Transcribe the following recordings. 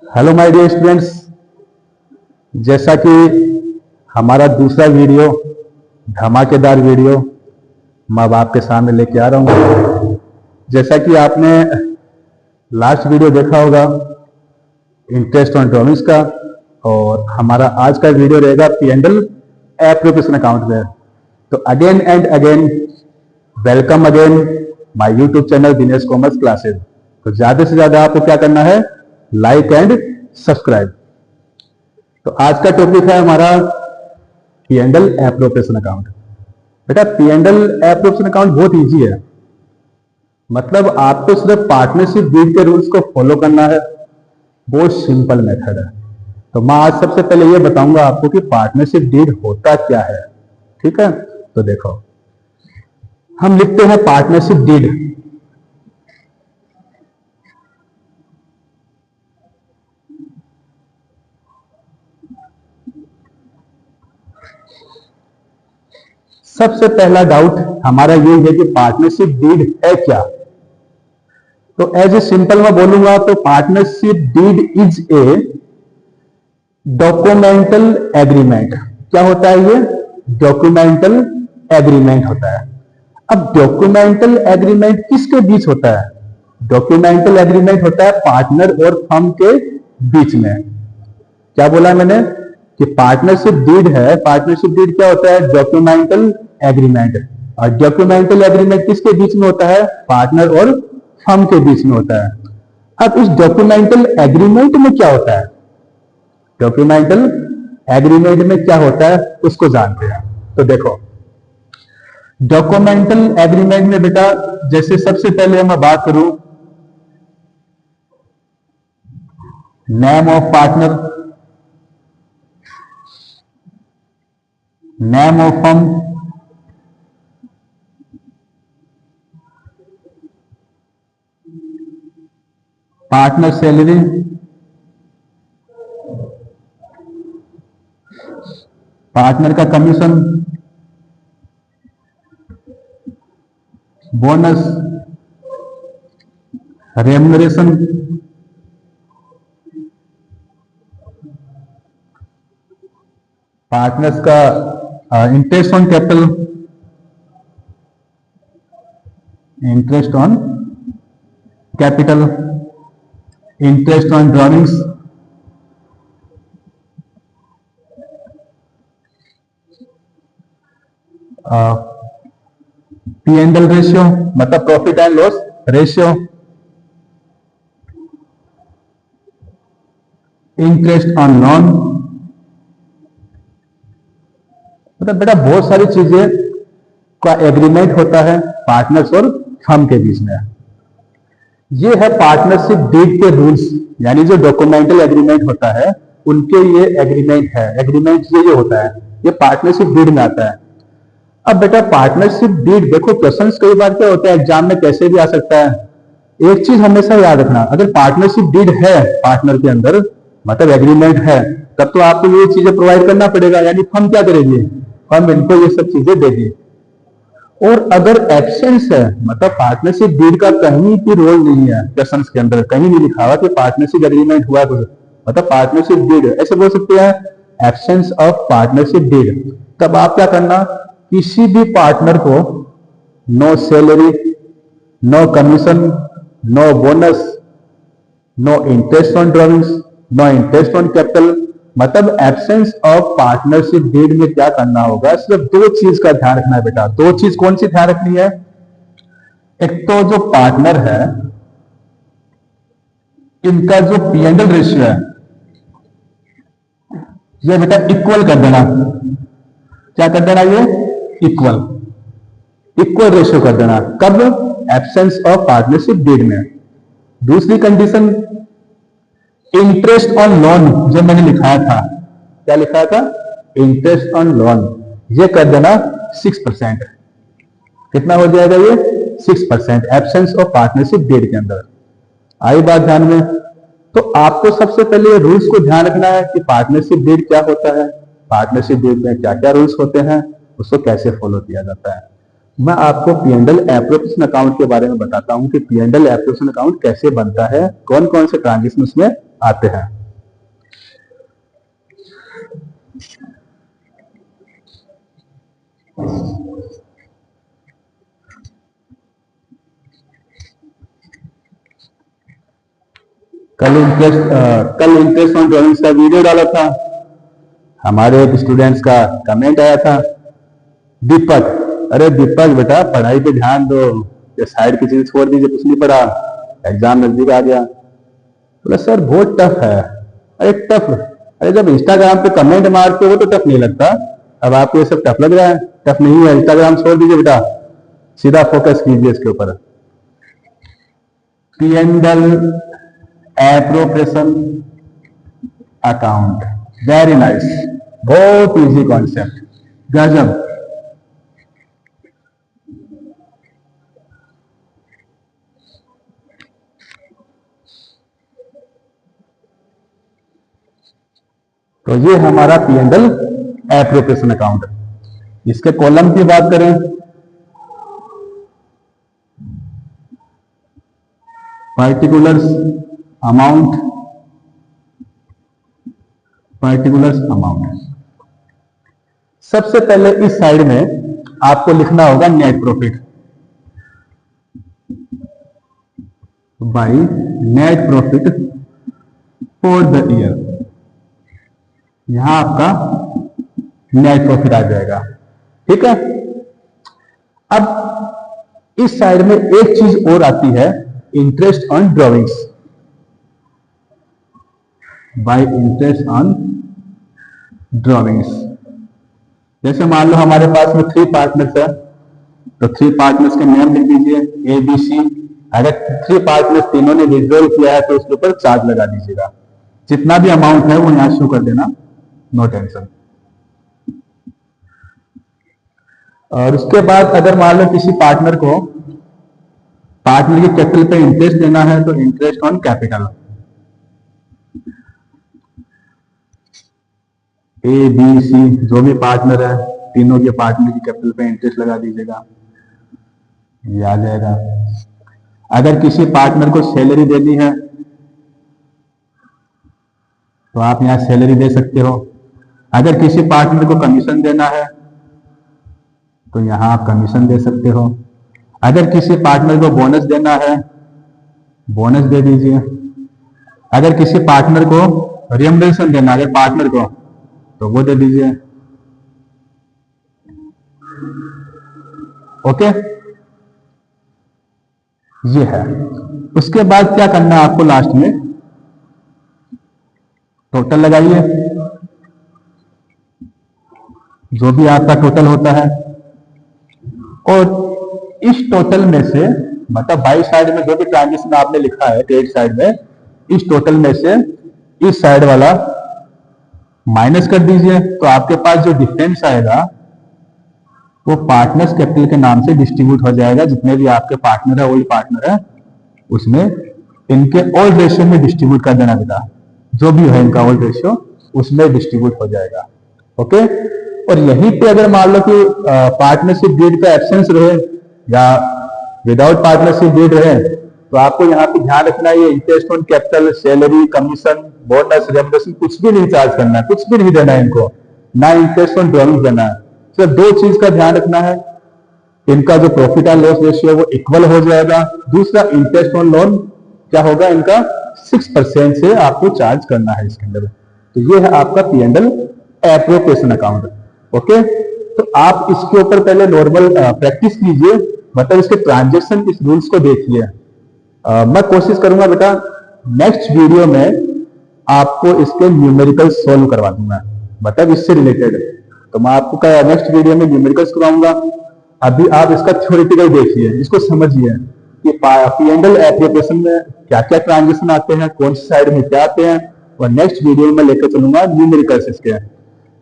Hello my dear students, जैसा कि हमारा दूसरा वीडियो धमाकेदार वीडियो मैं अब आपके सामने लेके आ रहा हूँ। जैसा कि आपने लास्ट वीडियो देखा होगा इंटरेस्ट ऑन ड्राइंग्स का, और हमारा आज का वीडियो रहेगा P&L एप्रोप्रिएशन अकाउंट में। तो again and again welcome again my YouTube channel Dinesh commerce classes. तो ज्यादा से ज्यादा आपको क्या करना है, लाइक एंड सब्सक्राइब। तो आज का टॉपिक है हमारा P&L एप्रोप्रिएशन अकाउंट। बेटा P&L एप्रोप्रिएशन अकाउंट बहुत इजी है, मतलब आपको सिर्फ पार्टनरशिप डीड के रूल्स को फॉलो करना है। बहुत सिंपल मेथड है। तो मैं आज सबसे पहले ये बताऊंगा आपको कि पार्टनरशिप डीड होता क्या है। ठीक है, तो देखो हम लिखते हैं पार्टनरशिप डीड। सबसे पहला डाउट हमारा ये है कि पार्टनरशिप डीड है क्या। तो एज ए सिंपल में बोलूंगा तो partnership deed is a documental agreement. क्या होता है ये? डॉक्यूमेंटल एग्रीमेंट होता है। अब डॉक्यूमेंटल एग्रीमेंट किसके बीच होता है? डॉक्यूमेंटल एग्रीमेंट होता है पार्टनर और फर्म के बीच में। क्या बोला मैंने कि पार्टनरशिप डीड है। पार्टनरशिप डीड क्या होता है? Documental agreement. और डॉक्यूमेंटल एग्रीमेंट किसके बीच में होता है? पार्टनर और फर्म के बीच में होता है। अब इस डॉक्यूमेंटल एग्रीमेंट में क्या होता है? डॉक्यूमेंटल एग्रीमेंट में क्या होता है उसको जानते हैं। तो देखो डॉक्यूमेंटल एग्रीमेंट में बेटा, जैसे सबसे पहले मैं बात करूं name of partner, name of firm, partner salary, partner का कमीशन, बोनस, रेम्युनरेशन, पार्टनर्स का interest on capital, interest on capital, interest on drawings, P&L ratio मतलब profit and loss ratio, interest on loan. मतलब बेटा बहुत सारी चीजें का agreement होता है पार्टनर्स और फर्म के बीच में। ये है पार्टनरशिप डीड के रूल्स, यानी जो डॉक्यूमेंटल एग्रीमेंट होता है उनके ये एग्रीमेंट है। एग्रीमेंट ये होता है, ये पार्टनरशिप डीड में आता है। अब बेटा पार्टनरशिप डीड देखो, क्वेश्चंस कई बार क्या होता है एग्जाम में कैसे भी आ सकता है। एक चीज हमेशा याद रखना, अगर पार्टनरशिप डीड है पार्टनर के अंदर मतलब एग्रीमेंट है, तब तो आपको ये चीजें प्रोवाइड करना पड़ेगा। यानी फर्म क्या करेगी? फर्म इनको ये सब चीजें देगी। और अगर एब्सेंस है मतलब पार्टनरशिप डीड का कहीं भी रोल नहीं है, क्वेश्चंस के अंदर कहीं नहीं लिखा हुआ कि पार्टनरशिप एग्रीमेंट हुआ कुछ, मतलब पार्टनरशिप डीड, ऐसे बोल सकते हैं एब्सेंस ऑफ पार्टनरशिप डीड। तब आप क्या करना, किसी भी पार्टनर को no salary, no commission, no bonus, no interest on drawings, no interest on capital, मतलब एब्सेंस ऑफ पार्टनरशिप डीड में क्या करना होगा, सिर्फ दो चीज का ध्यान रखना है बेटा। दो चीज कौन सी ध्यान रखनी है? एक तो जो पार्टनर है इनका जो P&L रेशियो है ये बेटा इक्वल कर देना। क्या कर देना? ये इक्वल, इक्वल रेशियो कर देना। कब? एब्सेंस ऑफ पार्टनरशिप डीड में। दूसरी कंडीशन इंटरेस्ट ऑन लोन, जो मैंने लिखाया था, क्या लिखा था? इंटरेस्ट ऑन लोन, ये कर देना 6%। कितना हो जाएगा ये? 6%, एब्सेंस ऑफ पार्टनरशिप डीड के अंदर। आई बात ध्यान में? तो आपको सबसे पहले रूल्स को ध्यान रखना है कि पार्टनरशिप डीड क्या होता है, पार्टनरशिप डीड में क्या क्या रूल्स होते हैं, उसको कैसे फॉलो किया जाता है। मैं आपको P&L एप्रोप्रिएशन अकाउंट के बारे में बताता हूं कि P&L एप्रोप्रिएशन अकाउंट कैसे बनता है, कौन कौन से ट्रांजेक्शन उसमें आते हैं। कल इंटरेस्ट ऑन ड्राइंग्स का वीडियो डाला था, हमारे एक स्टूडेंट्स का कमेंट आया था, दीपक, अरे दीपक बेटा पढ़ाई पे ध्यान दो, ये साइड की चीज छोड़ दीजिए, कुछ नहीं पढ़ा, एग्जाम नजदीक आ गया। बोला सर बहुत टफ है। अरे टफ, अरे जब इंस्टाग्राम पे कमेंट मारते हो तो टफ नहीं लगता, अब आपको ये सब टफ लग रहा है? टफ नहीं है, इंस्टाग्राम छोड़ दीजिए बेटा, सीधा फोकस कीजिए इसके ऊपर। P&L appropriation account, very nice, बहुत इजी कॉन्सेप्ट, गजब। तो ये हमारा P&L एप्रोप्रिएशन अकाउंट। इसके कॉलम की बात करें, पर्टिकुलर्स अमाउंट, सबसे पहले इस साइड में आपको लिखना होगा net profit, by net profit for the year, यहां आपका नेट प्रॉफिट आ जाएगा। ठीक है, अब इस साइड में एक चीज और आती है, interest on drawings, bye interest on drawings. जैसे मान लो हमारे पास में 3 पार्टनर्स है, तो 3 पार्टनर्स के नेम लिख दीजिए ए बी सी। अगर 3 पार्टनर्स तीनों ने विड्रॉल किया है तो उसके ऊपर चार्ज लगा दीजिएगा, जितना भी अमाउंट है वो यहां शो कर देना, नो टेंशन। और उसके बाद अगर मान लो किसी पार्टनर को पार्टनर की कैपिटल पे इंटरेस्ट देना है तो interest on capital, A B C जो भी पार्टनर है तीनों के पार्टनर की कैपिटल पे इंटरेस्ट लगा दीजिएगा, ये आ जाएगा। अगर किसी पार्टनर को सैलरी देनी है तो आप यहां सैलरी दे सकते हो। अगर किसी पार्टनर को कमीशन देना है तो यहां आप कमीशन दे सकते हो। अगर किसी पार्टनर को बोनस देना है, बोनस दे दीजिए। अगर किसी पार्टनर को रियम्बर्सन देना है, अगर पार्टनर को, तो वो दे दीजिए। ओके, ये है। उसके बाद क्या करना है आपको, लास्ट में टोटल लगाइए, जो भी आपका टोटल होता है, और इस टोटल में से मतलब बाई साइड में जो भी ट्रांजेक्शन आपने लिखा है क्रेडिट साइड में, इस टोटल में से इस साइड वाला माइनस कर दीजिए, तो आपके पास जो डिफरेंस आएगा वो पार्टनर्स कैपिटल के नाम से डिस्ट्रीब्यूट हो जाएगा। जितने भी आपके पार्टनर है, ओल्ड पार्टनर है, उसमें इनके ओल्ड रेशियो में डिस्ट्रीब्यूट कर देना बेटा, जो भी है इनका ओल्ड रेशियो उसमें डिस्ट्रीब्यूट हो जाएगा। ओके, और यहीं पे अगर मान लो कि पार्टनरशिप डीड का एब्सेंस रहे या विदाउट पार्टनरशिप डीड रहे, तो आपको यहाँ पे ध्यान रखना है, ये interest on capital, salary, commission, bonus, reimbursement कुछ भी नहीं चार्ज करना है, कुछ भी नहीं देना है इनको, ना इंटरेस्ट ऑन ड्रॉइंग देना है। सिर्फ 2 चीज का ध्यान रखना है, इनका जो प्रॉफिट एंड लॉस रेशियो वो इक्वल हो जाएगा। दूसरा, इंटरेस्ट ऑन लोन क्या होगा इनका 6% से आपको चार्ज करना है इसके अंदर। तो ये है आपका P&L एप्रोप्रिएशन अकाउंट। ओके, तो आप इसके ऊपर पहले नॉर्मल प्रैक्टिस कीजिए, मतलब इसके ट्रांजेक्शन, इस रूल्स को देखिए। मैं कोशिश करूंगा बेटा नेक्स्ट वीडियो में आपको इसके न्यूमेरिकल सोल्व करवा दूंगा, मतलब इससे रिलेटेड। तो मैं आपको नेक्स्ट वीडियो में न्यूमेरिकल्स करवाऊंगा। अभी आप इसका थ्योरेटिकल देखिए, इसको समझिए कि P&L एप्रोप्रिएशन में क्या क्या ट्रांजेक्शन आते हैं, कौन सी साइड में क्या आते हैं, और नेक्स्ट वीडियो में लेकर चलूंगा न्यूमेरिकल्स इसके।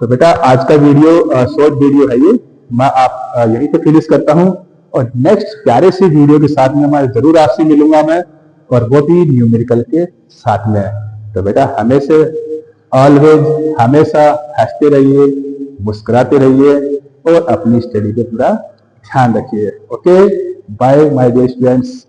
तो बेटा आज का वीडियो शॉर्ट वीडियो है ये, मैं आप यहीं पे फिनिश करता हूं, और नेक्स्ट प्यारे से वीडियो के साथ में मैं जरूर आपसे मिलूंगा मैं, और वो भी न्यूमेरिकल के साथ में। तो बेटा हमेशा ऑलवेज हमेशा हंसते रहिए, मुस्कुराते रहिए, और अपनी स्टडी पे पूरा ध्यान रखिए। Okay, bye my dear students.